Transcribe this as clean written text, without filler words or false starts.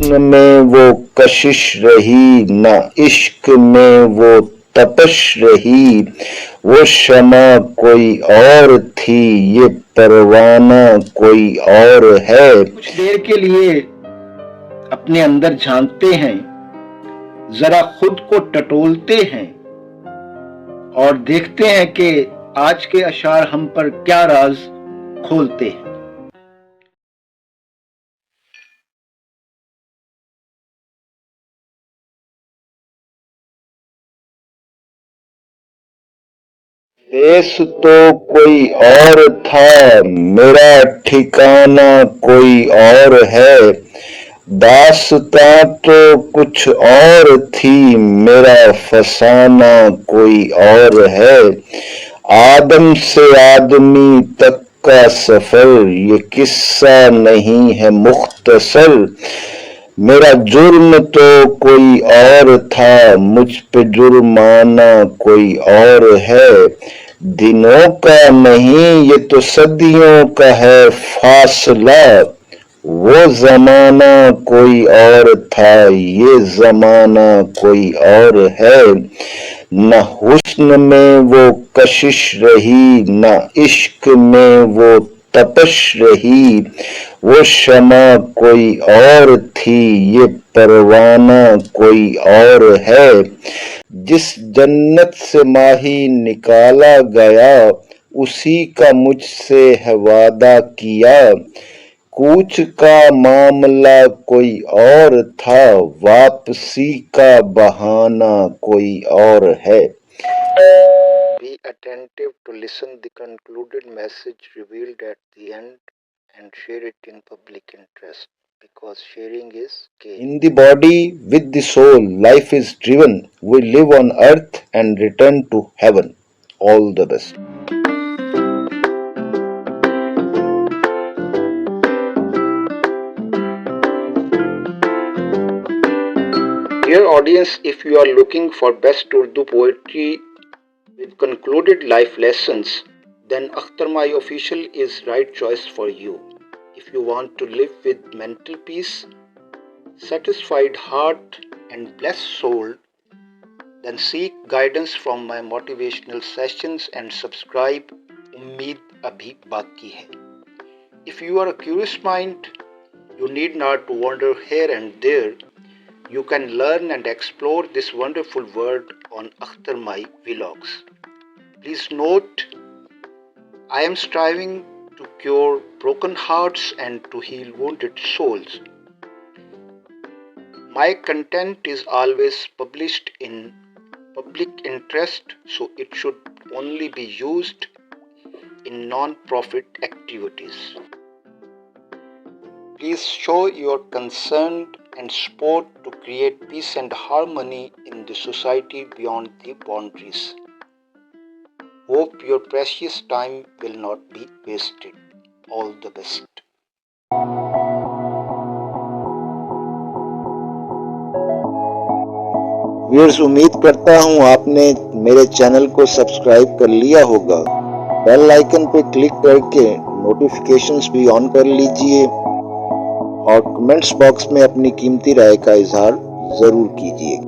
حسن میں وہ کشش رہی، نہ عشق میں وہ تپش رہی، وہ شمع کوئی اور تھی، یہ پروانہ کوئی اور ہے۔ کچھ دیر کے لیے اپنے اندر جھانکتے ہیں، ذرا خود کو ٹٹولتے ہیں اور دیکھتے ہیں کہ آج کے اشعار ہم پر کیا راز کھولتے ہیں۔ دیس تو کوئی اور تھا، میرا ٹھکانہ کوئی اور ہے، داستاں تو کچھ اور تھی، میرا فسانہ کوئی اور ہے۔ آدم سے آدمی تک کا سفر، یہ قصہ نہیں ہے مختصر، میرا جرم تو کوئی اور تھا، مجھ پہ جرمانہ کوئی اور ہے۔ دنوں کا نہیں یہ تو صدیوں کا ہے فاصلہ، وہ زمانہ کوئی اور تھا، یہ زمانہ کوئی اور ہے۔ نہ حسن میں وہ کشش رہی، نہ عشق میں وہ تپش رہی، وہ شمع کوئی اور تھی، یہ پروانہ کوئی اور ہے۔ جس جنت سے ماہی نکالا گیا، اسی کا مجھ سے ہے وعدہ کیا، کوچ کا معاملہ کوئی اور تھا، واپسی کا بہانہ کوئی اور ہے۔ Be attentive to listen the concluded message revealed at the end and share it in public interest, because sharing is care. In the body, with the soul, life is driven. We live on earth and return to heaven. All the best. Dear audience, if you are looking for best Urdu poetry with concluded life lessons, then Akhtar Mai Official is right choice for you. If you want to live with mental peace, satisfied heart and blessed soul, then seek guidance from my motivational sessions and subscribe. Ummeed abhi baki hai. If you are a curious mind, you need not wander here and there. You can learn and explore this wonderful world on Akhtar Mai Vlogs. Please note, I am striving to cure broken hearts and to heal wounded souls. My content is always published in public interest, so it should only be used in non-profit activities. Please show your concern and support to create peace and harmony in the society beyond the boundaries. Hope your precious time will not be wasted. All the best. Viewers, امید کرتا ہوں آپ نے میرے channel کو subscribe کر لیا ہوگا۔ بیل آئیکن پہ کلک کر کے نوٹیفیکیشنز بھی آن کر لیجئے اور کمنٹس باکس میں اپنی قیمتی رائے کا اظہار ضرور کیجیے گا۔